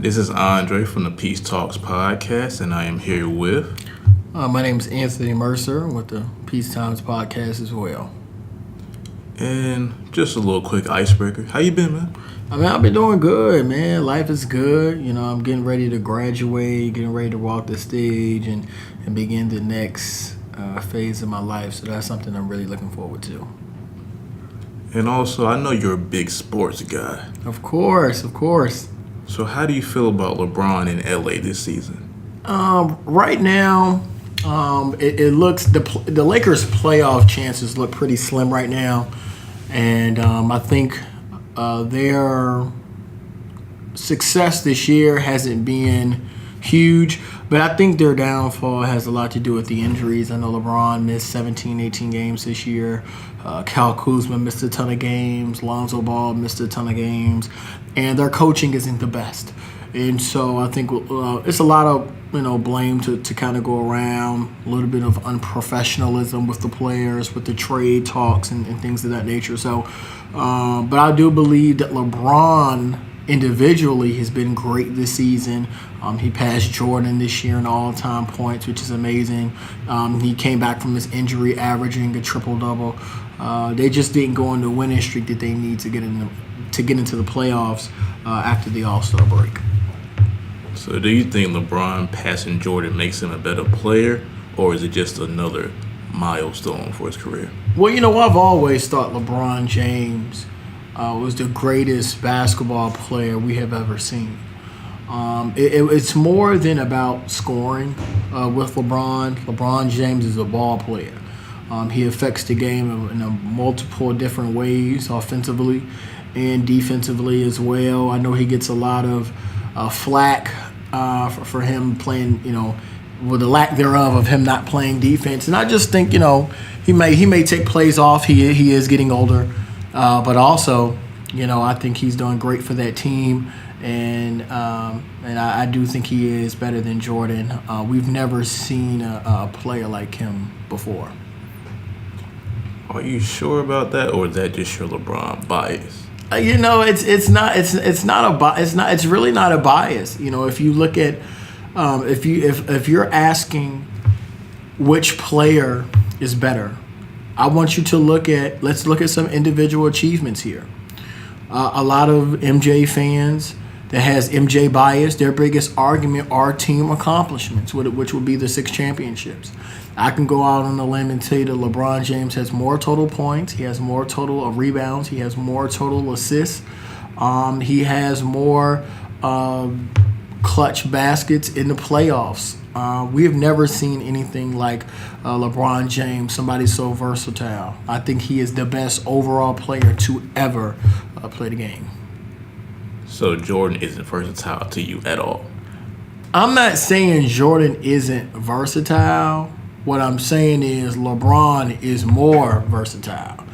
This is Andre from the Peace Talks podcast, and I am here with... My name is Anthony Mercer with the Peace Times podcast as well. And just a little quick icebreaker. How you been, man? I've been doing good, man. Life is good. You know, I'm getting ready to graduate, getting ready to walk the stage and begin the next phase of my life. So that's something I'm really looking forward to. And also, I know you're a big sports guy. Of course. So how do you feel about LeBron in LA this season? Right now, it looks the Lakers' playoff chances look pretty slim right now, and I think their success this year hasn't been huge, but I think their downfall has a lot to do with the injuries. I know LeBron missed 17, 18 games this year. Kyle Kuzma missed a ton of games. Lonzo Ball missed a ton of games, and their coaching isn't the best. And so I think it's a lot of blame to kind of go around, a little bit of unprofessionalism with the players, with the trade talks and things of that nature. So, but I do believe that LeBron individually has been great this season. He passed Jordan this year in all-time points, which is amazing. He came back from his injury averaging a triple-double. They just didn't go on the winning streak that they need to get into the playoffs after the All-Star break. So do you think LeBron passing Jordan makes him a better player, or is it just another milestone for his career? Well, I've always thought LeBron James was the greatest basketball player we have ever seen. It's more than about scoring with LeBron. LeBron James is a ball player. He affects the game in multiple different ways, offensively and defensively as well. I know he gets a lot of flack for him playing, with the lack thereof of him not playing defense. And I just think, he may take plays off. He is getting older, but also, I think he's doing great for that team. And I do think he is better than Jordan. We've never seen a player like him before. Are you sure about that, or is that just your LeBron bias? It's really not a bias. If you look at if you're asking which player is better, I want you to let's look at some individual achievements here. A lot of MJ fans that has MJ bias, their biggest argument are team accomplishments, which would be the 6 championships. I can go out on a limb and tell you that LeBron James has more total points. He has more total rebounds. He has more total assists. He has more clutch baskets in the playoffs. We have never seen anything like LeBron James, somebody so versatile. I think he is the best overall player to ever play the game. So Jordan isn't versatile to you at all? I'm not saying Jordan isn't versatile. What I'm saying is LeBron is more versatile.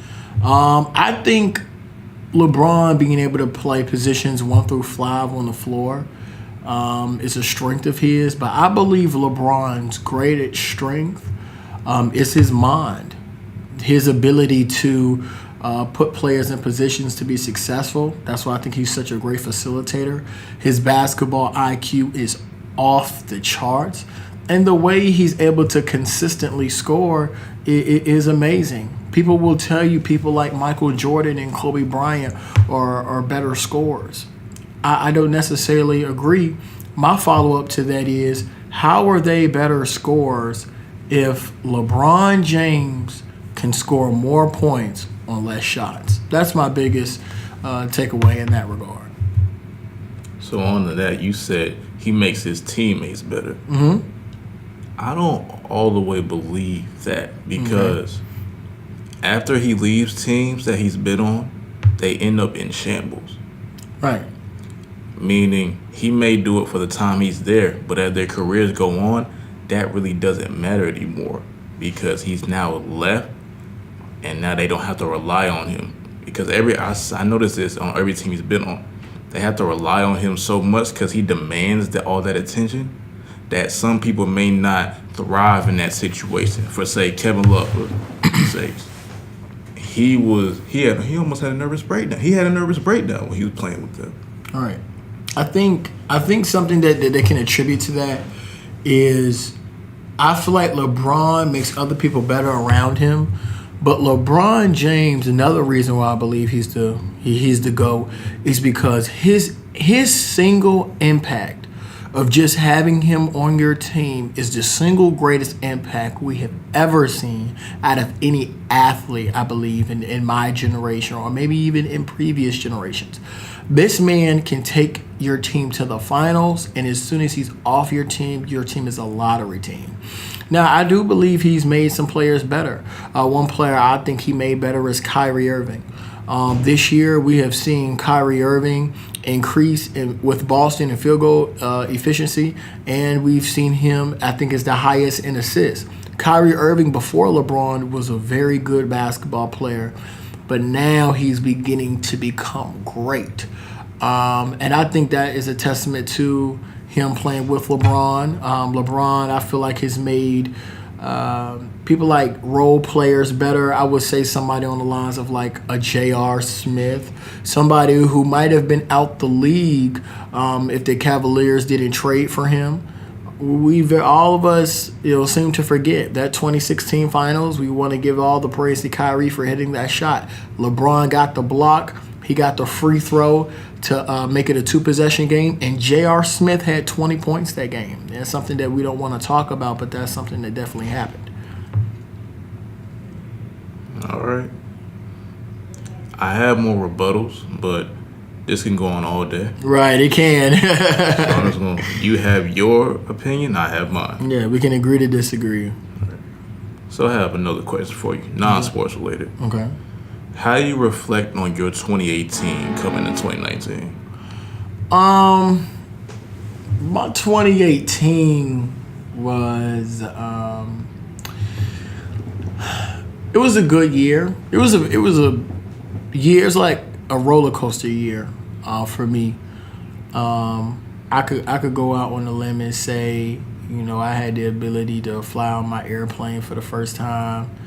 I think LeBron being able to play positions 1 through 5 on the floor is a strength of his, but I believe LeBron's greatest strength is his mind, his ability to put players in positions to be successful. That's why I think he's such a great facilitator. His basketball IQ is off the charts. And the way he's able to consistently score is amazing. People will tell you people like Michael Jordan and Kobe Bryant are better scorers. I don't necessarily agree. My follow-up to that is, how are they better scorers if LeBron James can score more points on less shots? That's my biggest takeaway in that regard. So on to that, you said he makes his teammates better. Mm-hmm. I don't all the way believe that, because after he leaves teams that he's been on, they end up in shambles. Right. Meaning he may do it for the time he's there, but as their careers go on, that really doesn't matter anymore, because he's now left, and now they don't have to rely on him. Because I noticed this on every team he's been on. They have to rely on him so much because he demands all that attention, that some people may not thrive in that situation. For say Kevin Love, he almost had a nervous breakdown. He had a nervous breakdown when he was playing with them. All right. I think something that they can attribute to that is I feel like LeBron makes other people better around him, but LeBron James, another reason why I believe he's the GOAT is because his single impact of just having him on your team is the single greatest impact we have ever seen out of any athlete, I believe, in my generation or maybe even in previous generations. This man can take your team to the finals, and as soon as he's off your team is a lottery team. Now, I do believe he's made some players better. One player I think he made better is Kyrie Irving. This year, we have seen Kyrie Irving increase with Boston in field goal efficiency, and we've seen him, I think, is the highest in assists. Kyrie Irving, before LeBron, was a very good basketball player, but now he's beginning to become great. And I think that is a testament to him playing with LeBron. LeBron, I feel like, has made people like role players better. I would say somebody on the lines of like a J.R. Smith, somebody who might have been out the league if the Cavaliers didn't trade for him. All of us, seem to forget that 2016 finals. We want to give all the praise to Kyrie for hitting that shot. LeBron got the block. He got the free throw to make it a two-possession game, and J.R. Smith had 20 points that game. That's something that we don't want to talk about, but that's something that definitely happened. All right. I have more rebuttals, but this can go on all day. Right, it can. You have your opinion, I have mine. Yeah, we can agree to disagree. Right. So I have another question for you, non-sports related. Okay. How do you reflect on your 2018 coming to 2019? My 2018 was it was a good year. It was a year. It's like a roller coaster year for me. I could go out on a limb and say, I had the ability to fly on my airplane for the first time.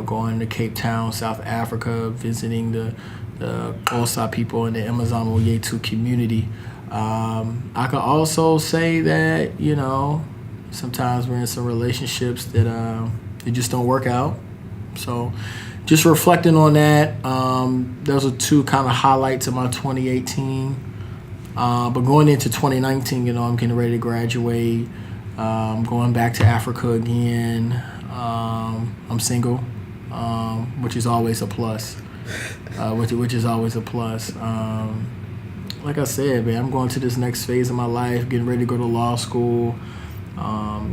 Going to Cape Town, South Africa, visiting the Xhosa people in the Amazon Yetu community. I could also say that, sometimes we're in some relationships that they just don't work out. So just reflecting on that, those are two kind of highlights of my 2018. But going into 2019, I'm getting ready to graduate. Going back to Africa again. I'm single, which is always a plus. Which is always a plus. Like I said, man, I'm going to this next phase of my life, getting ready to go to law school,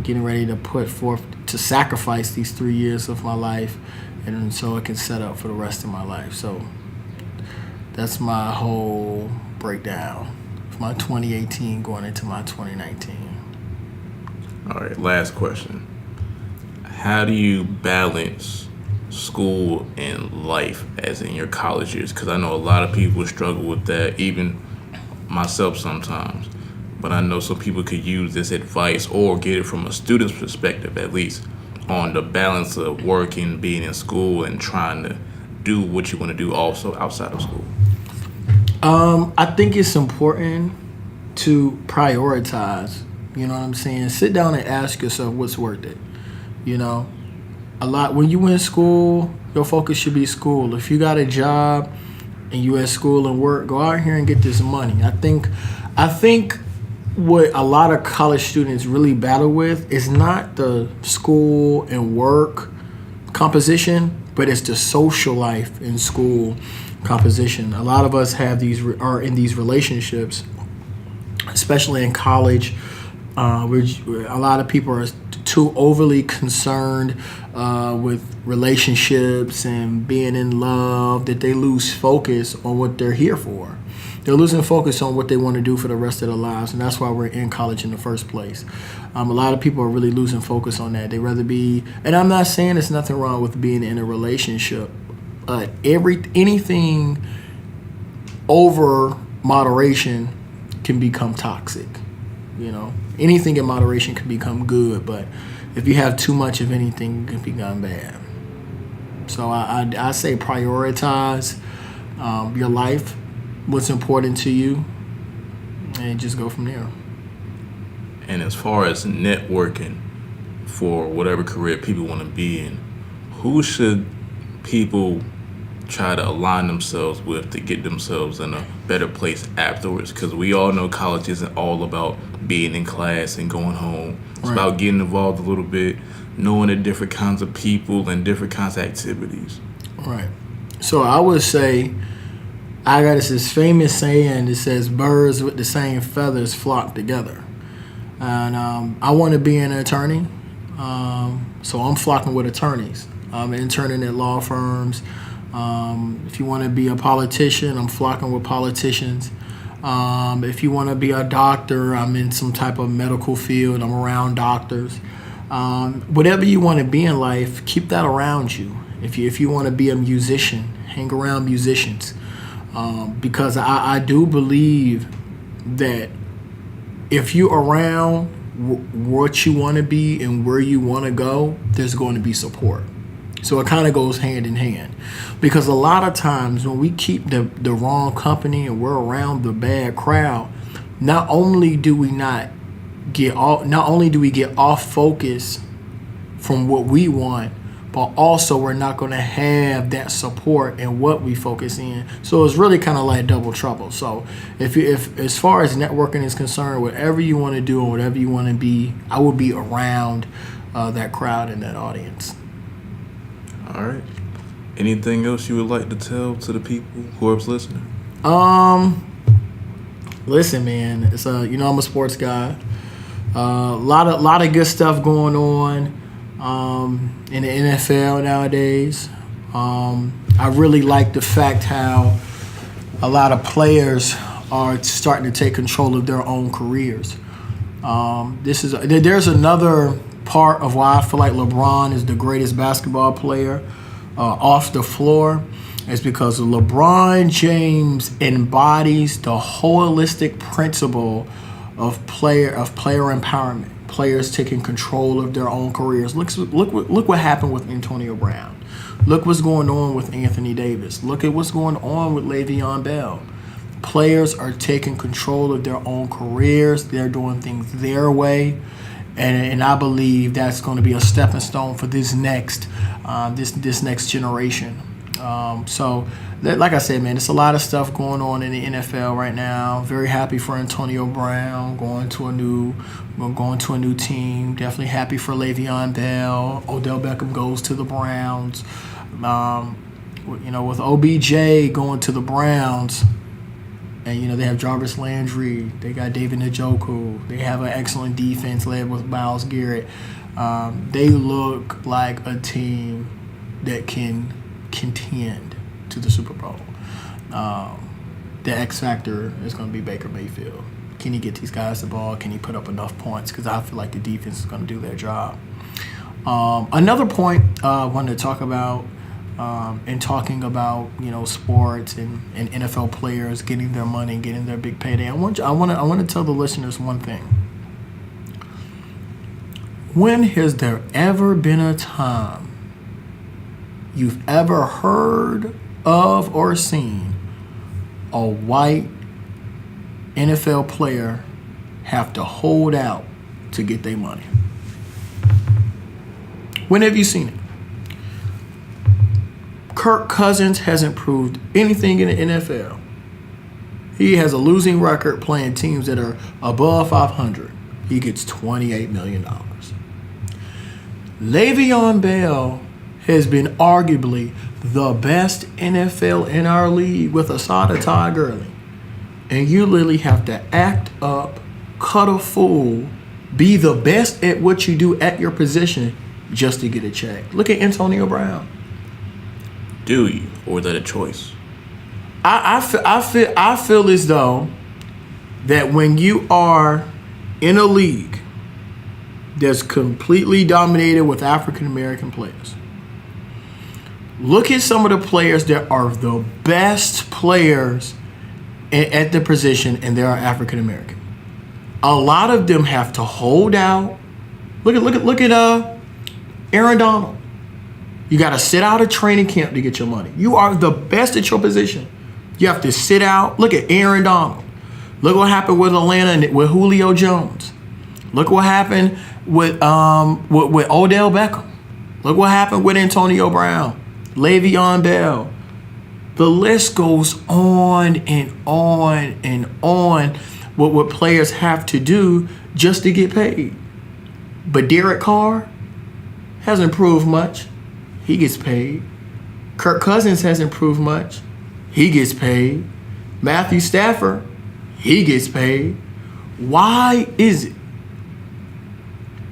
getting ready to put forth to sacrifice these 3 years of my life, and so I can set up for the rest of my life. So that's my whole breakdown of my 2018 going into my 2019. All right, last question. How do you balance school and life as in your college years? Because I know a lot of people struggle with that, even myself sometimes. But I know some people could use this advice or get it from a student's perspective, at least, on the balance of working, being in school, and trying to do what you want to do also outside of school. I think it's important to prioritize. You know what I'm saying? Sit down and ask yourself what's worth it. A lot when you in school, your focus should be school. If you got a job and you at school and work, go out here and get this money. I think what a lot of college students really battle with is not the school and work composition, but it's the social life in school composition. A lot of us are in these relationships, especially in college. Where a lot of people are too overly concerned with relationships and being in love that they lose focus on what they're here for. They're losing focus on what they want to do for the rest of their lives, and that's why we're in college in the first place. A lot of people are really losing focus on that. They rather be, and I'm not saying there's nothing wrong with being in a relationship, but anything over moderation can become toxic. Anything in moderation can become good, but if you have too much of anything, it can become bad. So I say prioritize your life, what's important to you. and just go from there. And as far as networking for whatever career people want to be in, who should people try to align themselves with to get themselves in a better place afterwards? Because we all know college isn't all about being in class and going home. It's about getting involved a little bit, knowing the different kinds of people and different kinds of activities. Right. So I would say, I got this famous saying that says, birds with the same feathers flock together. And I want to be an attorney. So I'm flocking with attorneys. I'm interning at law firms. If you want to be a politician, I'm flocking with politicians. If you want to be a doctor, I'm in some type of medical field. I'm around doctors. Whatever you want to be in life, keep that around you. If you want to be a musician, hang around musicians. Because I do believe that if you're around what you want to be and where you want to go, there's going to be support. So it kind of goes hand in hand. Because a lot of times when we keep the wrong company and we're around the bad crowd, not only do we get off focus from what we want, but also we're not going to have that support in what we focus in. So it's really kind of like double trouble. So if as far as networking is concerned, whatever you want to do and whatever you want to be, I will be around that crowd and that audience. All right. Anything else you would like to tell to the people who are listening? Listen, man. It's I'm a sports guy. Lot of good stuff going on in the NFL nowadays. I really like the fact how a lot of players are starting to take control of their own careers. There's another part of why I feel like LeBron is the greatest basketball player off the floor is because LeBron James embodies the holistic principle of player empowerment. Players taking control of their own careers. Look what happened with Antonio Brown. Look what's going on with Anthony Davis. Look at what's going on with Le'Veon Bell. Players are taking control of their own careers. They're doing things their way. And I believe that's going to be a stepping stone for this next generation. Like I said, man, there's a lot of stuff going on in the NFL right now. Very happy for Antonio Brown going to a new team. Definitely happy for Le'Veon Bell. Odell Beckham goes to the Browns. With OBJ going to the Browns. And, they have Jarvis Landry. They got David Njoku. They have an excellent defense led with Myles Garrett. They look like a team that can contend to the Super Bowl. The X factor is going to be Baker Mayfield. Can he get these guys the ball? Can he put up enough points? Because I feel like the defense is going to do their job. Another point I wanted to talk about in talking about sports and NFL players getting their money, getting their big payday. I want to tell the listeners one thing. When has there ever been a time you've ever heard of or seen a white NFL player have to hold out to get their money? When have you seen it? Kirk Cousins hasn't proved anything in the NFL. He has a losing record playing teams that are above 500. He gets $28 million. Le'Veon Bell has been arguably the best NFL in our league with Asada Todd Gurley. And you literally have to act up, cut a fool, be the best at what you do at your position just to get a check. Look at Antonio Brown. Do you, or is that a choice? I feel as though that when you are in a league that's completely dominated with African American players, look at some of the players that are the best players at the position, and they are African American. A lot of them have to hold out. Look at Aaron Donald. You got to sit out of training camp to get your money. You are the best at your position. You have to sit out. Look at Aaron Donald. Look what happened with Atlanta and with Julio Jones. Look what happened with Odell Beckham. Look what happened with Antonio Brown, Le'Veon Bell. The list goes on and on and on what players have to do just to get paid. But Derek Carr hasn't proved much. He gets paid. Kirk Cousins hasn't proved much. He gets paid. Matthew Stafford, he gets paid. Why is it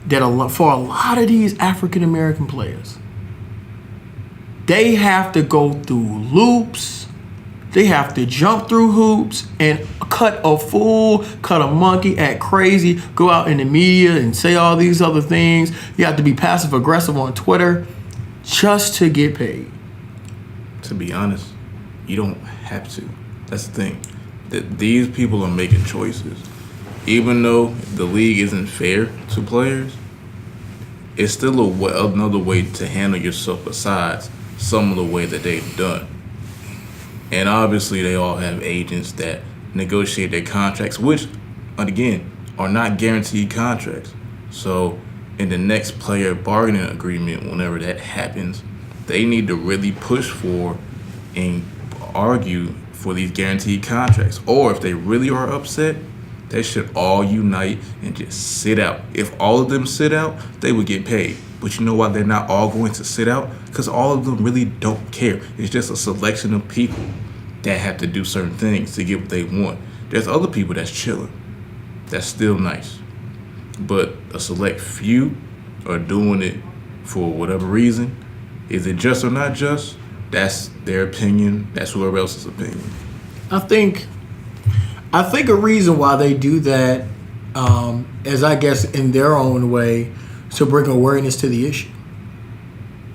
that for a lot of these African American players, they have to go through loops, they have to jump through hoops and cut a fool, cut a monkey, act crazy, go out in the media and say all these other things. You have to be passive aggressive on Twitter just to get paid. To be honest, you don't have to. That's the thing. That these people are making choices. Even though the league isn't fair to players, it's still another way to handle yourself besides some of the way that they've done. And obviously they all have agents that negotiate their contracts, which, again, are not guaranteed contracts. So in the next player bargaining agreement, whenever that happens, they need to really push for and argue for these guaranteed contracts. Or if they really are upset, they should all unite and just sit out. If all of them sit out, they would get paid. But you know why they're not all going to sit out? Because all of them really don't care. It's just a selection of people that have to do certain things to get what they want. There's other people that's chilling. That's still nice. But a select few are doing it for whatever reason. Is it just or not just? That's their opinion. That's whoever else's opinion. I think a reason why they do that is, I guess, in their own way, to bring awareness to the issue.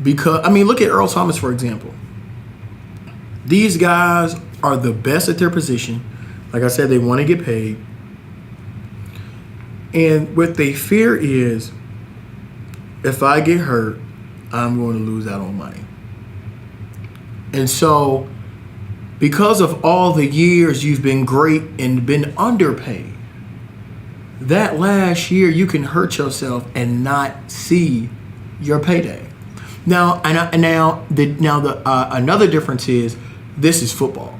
Because, I mean, look at Earl Thomas, for example. These guys are the best at their position. Like I said, they want to get paid. And what they fear is, if I get hurt, I'm going to lose out on money. And so, because of all the years you've been great and been underpaid, that last year you can hurt yourself and not see your payday. Now, another difference is, this is football.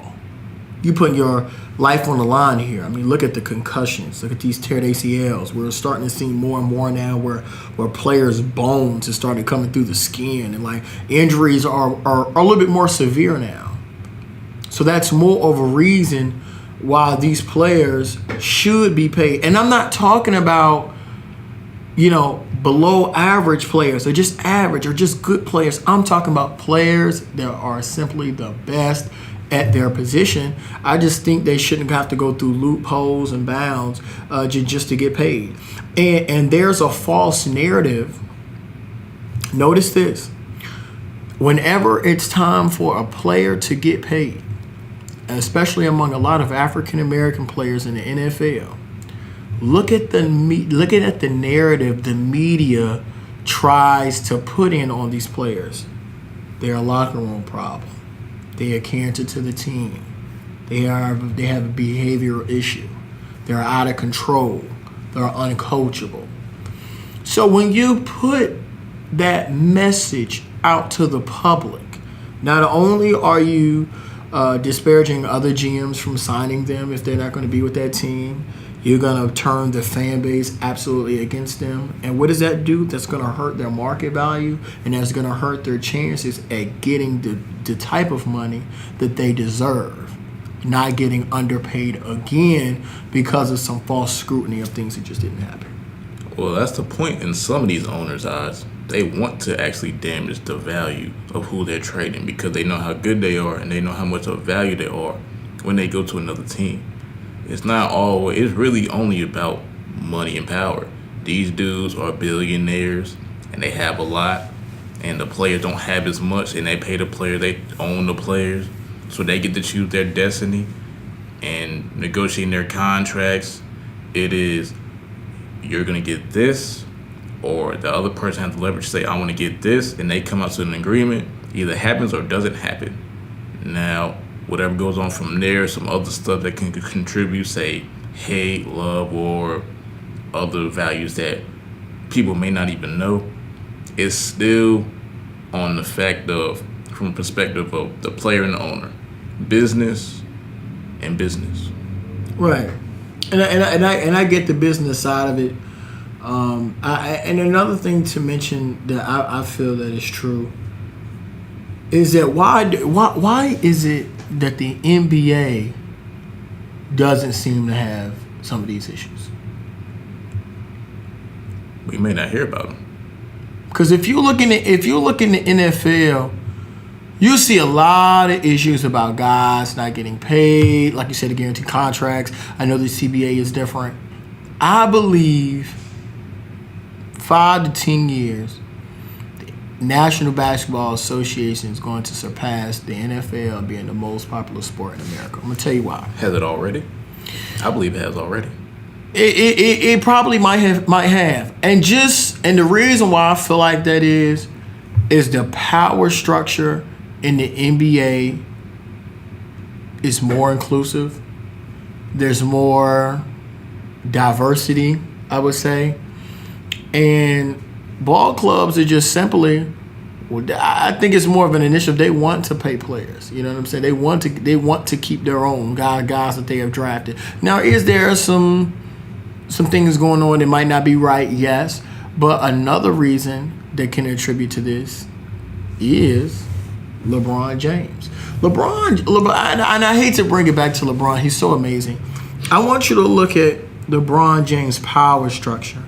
You putting your life on the line here. I mean, look at the concussions. Look at these teared ACLs. We're starting to see more and more now where players' bones have started coming through the skin, and like injuries are a little bit more severe now. So that's more of a reason why these players should be paid. And I'm not talking about, below average players. They're just average or just good players. I'm talking about players that are simply the best at their position. I just think they shouldn't have to go through loopholes and bounds just to get paid. And there's a false narrative. Notice this. Whenever it's time for a player to get paid, especially among a lot of African American players in the NFL, look at the narrative the media tries to put in on these players. They're a locker room problem. They are cancer to the team. They have a behavioral issue. They're out of control. They're uncoachable. So when you put that message out to the public, not only are you disparaging other GMs from signing them if they're not going to be with that team, you're going to turn the fan base absolutely against them. And what does that do? That's going to hurt their market value, and that's going to hurt their chances at getting the type of money that they deserve, not getting underpaid again because of some false scrutiny of things that just didn't happen. Well, that's the point in some of these owners' eyes. They want to actually damage the value of who they're trading because they know how good they are and they know how much of value they are when they go to another team. It's not always, it's really only about money and power. These dudes are billionaires and they have a lot, and the players don't have as much, and they pay the player, they own the players, so they get to choose their destiny and negotiating their contracts. It is, you're going to get this, or the other person has the leverage to say, I want to get this, and they come out to an agreement. Either happens or doesn't happen. Now, whatever goes on from there, some other stuff that can contribute, say hate, love, or other values that people may not even know, it's still on the fact of, from the perspective of the player and the owner, business and business. Right. And I get the business side of it. And another thing to mention that I feel that is true is that why is it that the NBA doesn't seem to have some of these issues? We may not hear about them. Because if you look in the NFL, you see a lot of issues about guys not getting paid, like you said, the guaranteed contracts. I know the CBA is different. I believe 5 to 10 years, the National Basketball Association is going to surpass the NFL being the most popular sport in America. I'm going to tell you why. Has it already? I believe it has already. It probably might have. And the reason why I feel like that is the power structure in the NBA is more inclusive. There's more diversity, I would say. And ball clubs are just simply, I think it's more of an initiative. They want to pay players. You know what I'm saying? They want to keep their own guys that they have drafted. Now, is there some things going on that might not be right? Yes. But another reason that can attribute to this is LeBron James. LeBron, and I hate to bring it back to LeBron. He's so amazing. I want you to look at LeBron James' power structure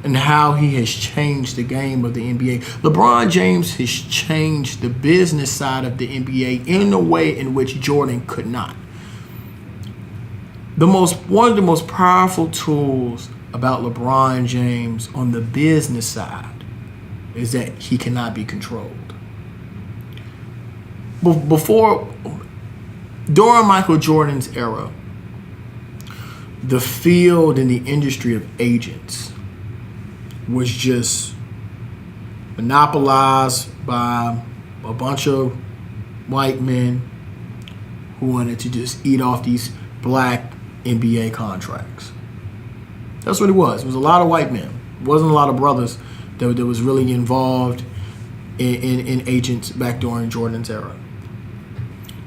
and how he has changed the game of the NBA. LeBron James has changed the business side of the NBA in a way in which Jordan could not. One of the most powerful tools about LeBron James on the business side is that he cannot be controlled. During Michael Jordan's era, the field and the industry of agents was just monopolized by a bunch of white men who wanted to just eat off these black NBA contracts. That's what it was. It was a lot of white men. It wasn't a lot of brothers that was really involved in agents back during Jordan's era.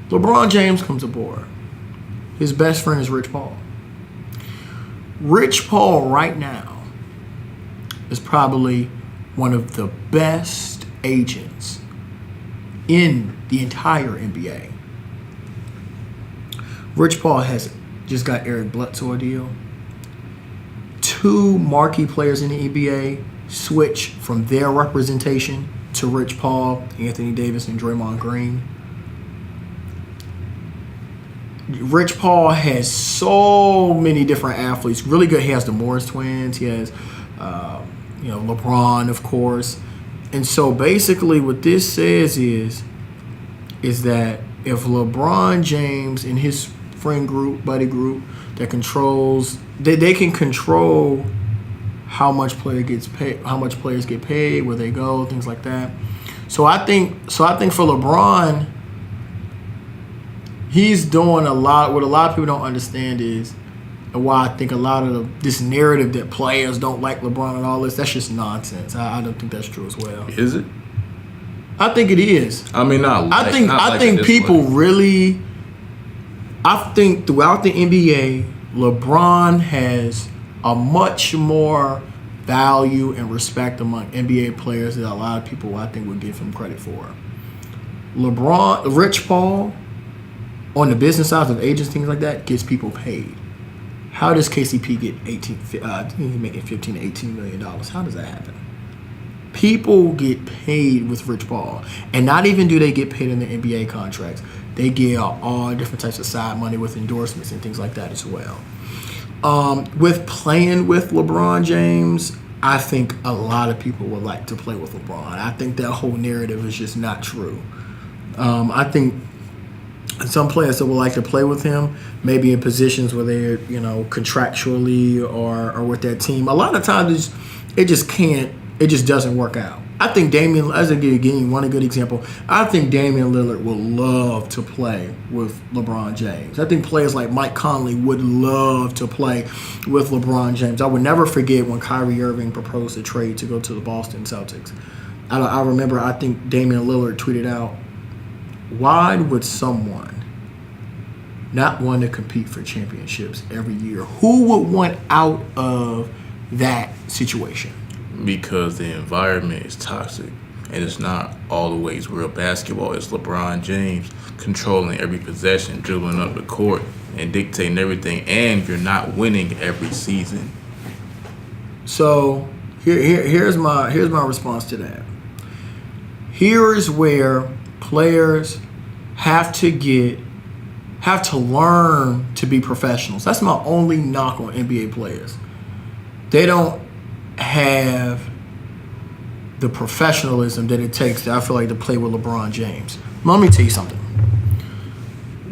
LeBron James comes aboard. His best friend is Rich Paul. Rich Paul right now is probably one of the best agents in the entire NBA. Rich Paul has just got Eric Bledsoe a deal. 2 marquee players in the NBA switch from their representation to Rich Paul, Anthony Davis, and Draymond Green. Rich Paul has so many different athletes. Really good. He has the Morris twins. He has, LeBron, of course. And so basically what this says is that if LeBron James and his friend group, buddy group, that controls, they can control how much player gets paid, how much players get paid, where they go, things like that. So I think for LeBron, he's doing a lot. What a lot of people don't understand is, and why I think a lot of this narrative that players don't like LeBron and all this, that's just nonsense. I don't think that's true as well. Is it? I think it is. I mean, I think people really. I think throughout the NBA, LeBron has a much more value and respect among NBA players that a lot of people, I think, would give him credit for. Rich Paul, on the business side of agents, things like that, gets people paid. How does KCP get he's making $15 to $18 million? How does that happen? People get paid with Rich Paul. And not even do they get paid in the NBA contracts. They get all different types of side money with endorsements and things like that as well. With playing with LeBron James, I think a lot of people would like to play with LeBron. I think that whole narrative is just not true. I think some players that would like to play with him, maybe in positions where they're, contractually or with that team, a lot of times it just can't It just doesn't work out. I think Damian, as a give one good example, I think Damian Lillard would love to play with LeBron James. I think players like Mike Conley would love to play with LeBron James. I would never forget when Kyrie Irving proposed a trade to go to the Boston Celtics. I remember, I think Damian Lillard tweeted out, "Why would someone not want to compete for championships every year? Who would want out of that situation?" Because the environment is toxic, and it's not always real basketball. It's LeBron James controlling every possession, dribbling up the court, and dictating everything, and you're not winning every season. So here's my response to that. Here is where players have to learn to be professionals. That's my only knock on NBA players. They don't have the professionalism that it takes, that I feel like, to play with LeBron James. Let me tell you something.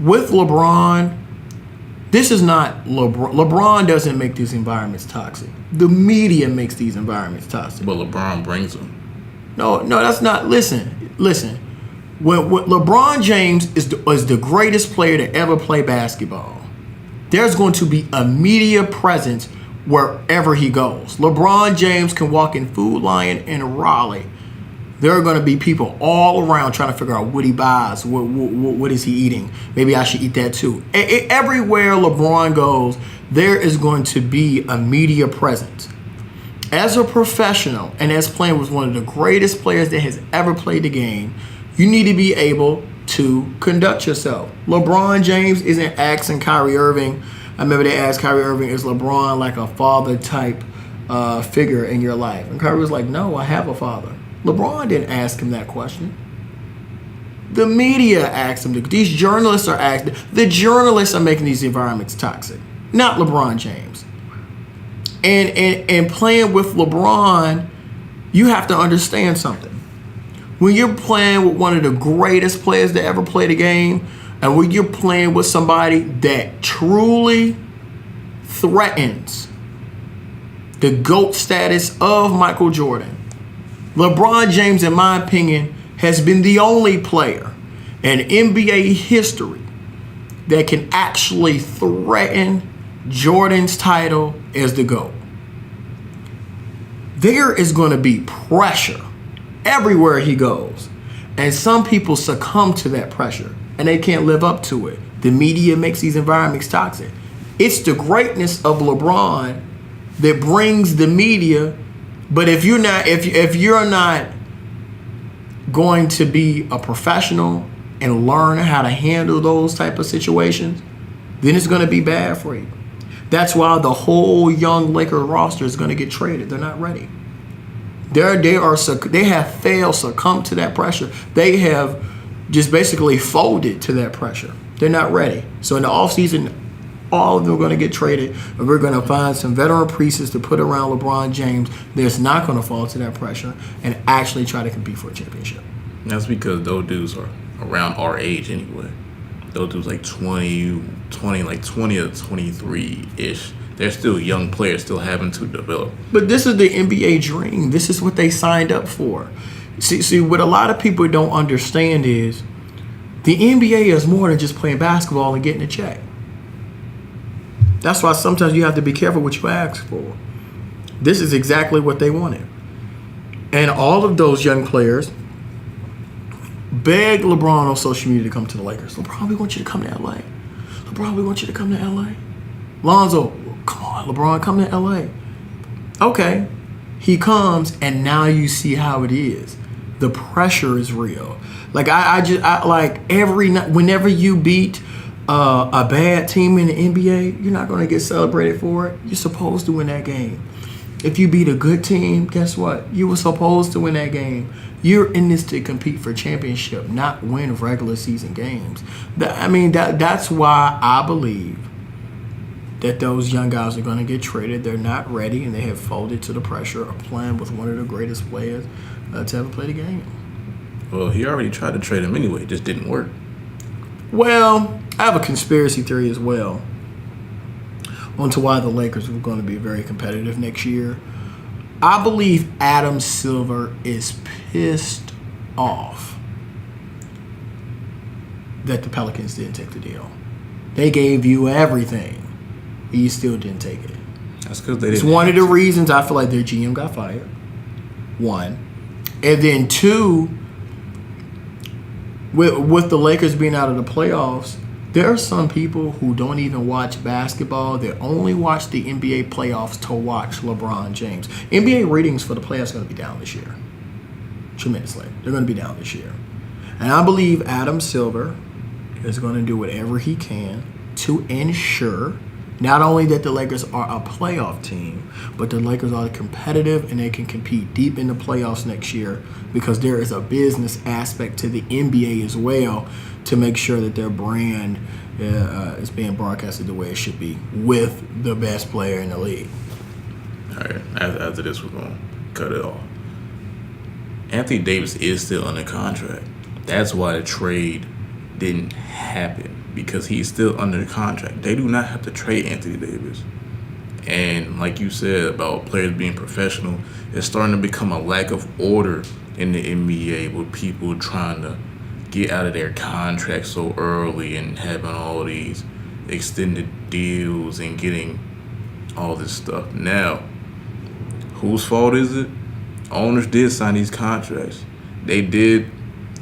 With LeBron, this is not LeBron. LeBron doesn't make these environments toxic. The media makes these environments toxic. But LeBron brings them. No, that's not. Listen. When LeBron James is the greatest player to ever play basketball, there's going to be a media presence wherever he goes. LeBron James can walk in Food Lion in Raleigh. There are going to be people all around trying to figure out what he buys, what is he eating. Maybe I should eat that too. Everywhere LeBron goes, there is going to be a media presence. As a professional and as playing with one of the greatest players that has ever played the game, you need to be able to conduct yourself. LeBron James isn't asking Kyrie Irving. I remember they asked Kyrie Irving, is LeBron like a father-type figure in your life? And Kyrie was like, no, I have a father. LeBron didn't ask him that question. The media asked him. These journalists are asking. The journalists are making these environments toxic, not LeBron James. And playing with LeBron, you have to understand something. When you're playing with one of the greatest players to ever play the game, and when you're playing with somebody that truly threatens the GOAT status of Michael Jordan, LeBron James, in my opinion, has been the only player in NBA history that can actually threaten Jordan's title as the GOAT. There is going to be pressure everywhere he goes, and some people succumb to that pressure and they can't live up to it. The media makes these environments toxic. It's the greatness of LeBron that brings the media. But if you're not going to be a professional and learn how to handle those type of situations, then it's going to be bad for you. That's why the whole young Lakers roster is going to get traded. They're not ready. They have failed, succumbed to that pressure. They have just basically folded to that pressure. They're not ready. So in the offseason, all of them are going to get traded, and we're going to find some veteran pieces to put around LeBron James that's not going to fall to that pressure and actually try to compete for a championship. That's because those dudes are around our age anyway. Those dudes like 20 or 23-ish. They're still young players, still having to develop. But this is the NBA dream. This is what they signed up for. See, what a lot of people don't understand is the NBA is more than just playing basketball and getting a check. That's why sometimes you have to be careful what you ask for. This is exactly what they wanted. And all of those young players begged LeBron on social media to come to the Lakers. LeBron, we want you to come to LA. LeBron, we want you to come to LA. Lonzo, come on, LeBron, come to LA. Okay. He comes, and now you see how it is. The pressure is real. Like every night, whenever you beat a bad team in the NBA, you're not going to get celebrated for it. You're supposed to win that game. If you beat a good team, guess what? You were supposed to win that game. You're in this to compete for championship, not win regular season games. That's why I believe that those young guys are going to get traded. They're not ready, and they have folded to the pressure of playing with one of the greatest players to ever play the game. Well, he already tried to trade him anyway. It just didn't work. Well, I have a conspiracy theory as well onto why the Lakers were going to be very competitive next year. I believe Adam Silver is pissed off that the Pelicans didn't take the deal. They gave you everything. You still didn't take it. That's because they didn't. It's one of the reasons I feel like their GM got fired. One. And then two, with the Lakers being out of the playoffs, there are some people who don't even watch basketball. They only watch the NBA playoffs to watch LeBron James. NBA ratings for the playoffs are going to be down this year. Tremendously. They're going to be down this year. And I believe Adam Silver is going to do whatever he can to ensure not only that the Lakers are a playoff team, but the Lakers are competitive and they can compete deep in the playoffs next year, because there is a business aspect to the NBA as well to make sure that their brand is being broadcasted the way it should be with the best player in the league. All right, after this, we're going to cut it off. Anthony Davis is still under contract. That's why the trade didn't happen, because he's still under contract. They do not have to trade Anthony Davis. And like you said about players being professional, it's starting to become a lack of order in the NBA with people trying to get out of their contract so early and having all these extended deals and getting all this stuff. Now, whose fault is it? Owners did sign these contracts. They did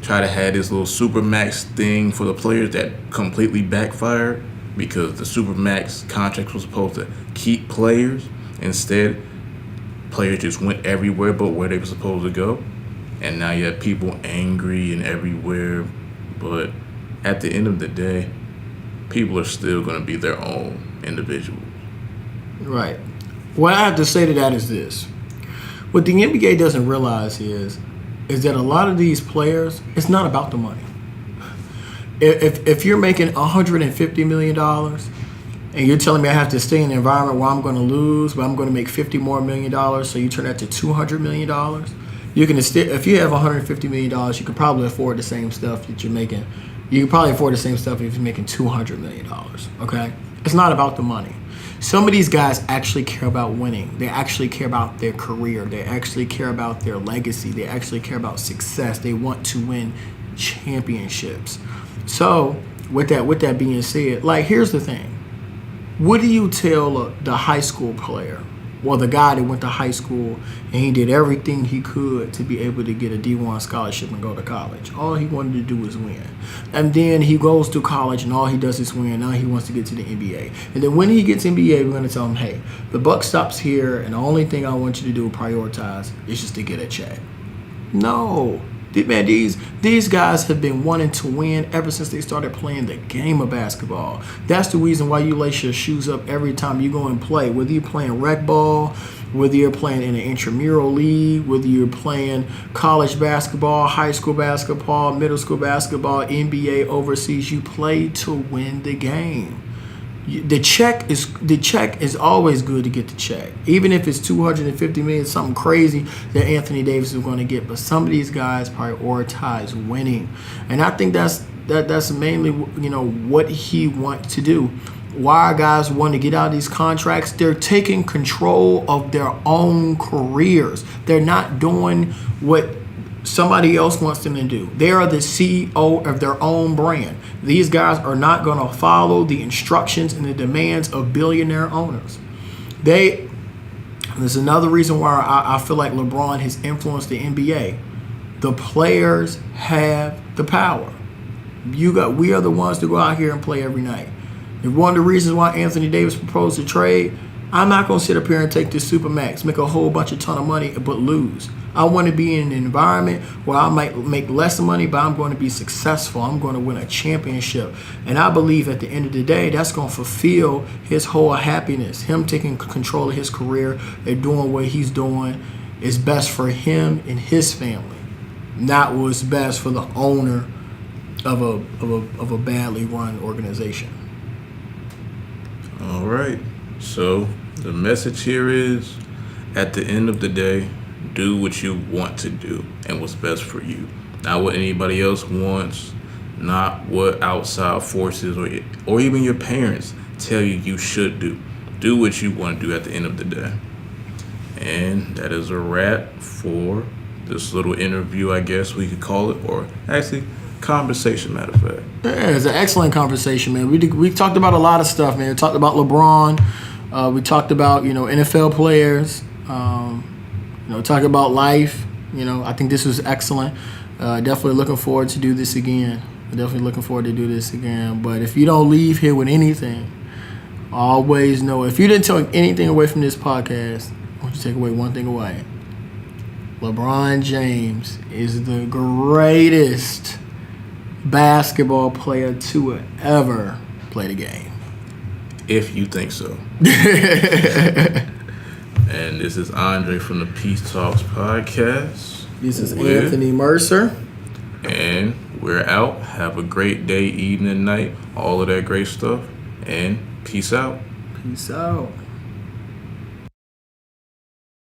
try to have this little Supermax thing for the players that completely backfired, because the Supermax contract was supposed to keep players. Instead, players just went everywhere but where they were supposed to go. And now you have people angry and everywhere. But at the end of the day, people are still going to be their own individuals. Right. What I have to say to that is this. What the NBA doesn't realize is that a lot of these players, it's not about the money. If you're making $150 million and you're telling me I have to stay in an environment where I'm going to lose, but I'm going to make $50 more million, so you turn that to $200 million, you can if you have $150 million, you could probably afford the same stuff that you're making. You can probably afford the same stuff if you're making $200 million, okay? It's not about the money. Some of these guys actually care about winning. They actually care about their career. They actually care about their legacy. They actually care about success. They want to win championships. So, with that being said, like, here's the thing. What do you tell the high school player, well, the guy that went to high school and he did everything he could to be able to get a D1 scholarship and go to college? All he wanted to do was win. And then he goes to college and all he does is win. Now he wants to get to the NBA. And then when he gets NBA, we're going to tell him, hey, the buck stops here, and the only thing I want you to do, prioritize, is just to get a check. No. Man, these guys have been wanting to win ever since they started playing the game of basketball. That's the reason why you lace your shoes up every time you go and play. Whether you're playing rec ball, whether you're playing in an intramural league, whether you're playing college basketball, high school basketball, middle school basketball, NBA, overseas, you play to win the game. The check is always good to get the check, even if it's $250 million, something crazy that Anthony Davis is going to get. But some of these guys prioritize winning, and I think that's mainly what he wants to do. Why guys want to get out of these contracts? They're taking control of their own careers. They're not doing what somebody else wants them to do. They are the CEO of their own brand. These guys are not going to follow the instructions and the demands of billionaire owners. There's another reason why I feel like LeBron has influenced the NBA. The players have the power. We are the ones to go out here and play every night. And one of the reasons why Anthony Davis proposed to trade, I'm not going to sit up here and take this Supermax, make a whole ton of money, but lose. I want to be in an environment where I might make less money, but I'm going to be successful. I'm going to win a championship. And I believe at the end of the day, that's going to fulfill his whole happiness. Him taking control of his career and doing what he's doing is best for him and his family, not what's best for the owner of a badly run organization. All right. So the message here is, at the end of the day, do what you want to do and what's best for you. Not what anybody else wants, not what outside forces or even your parents tell you should do. Do what you want to do at the end of the day. And that is a wrap for this little interview, I guess we could call it, or actually conversation, matter of fact. Yeah, it's an excellent conversation, man. We talked about a lot of stuff, man. We talked about LeBron. We talked about, NFL players. Talk about life. I think this was excellent. Definitely looking forward to do this again. But if you don't leave here with anything, always know, if you didn't take anything away from this podcast, I want you to take away one thing away. LeBron James is the greatest basketball player to ever play the game. If you think so. And this is Andre from the Peace Talks podcast. This is Anthony Mercer. And we're out. Have a great day, evening, night, all of that great stuff. And peace out. Peace out.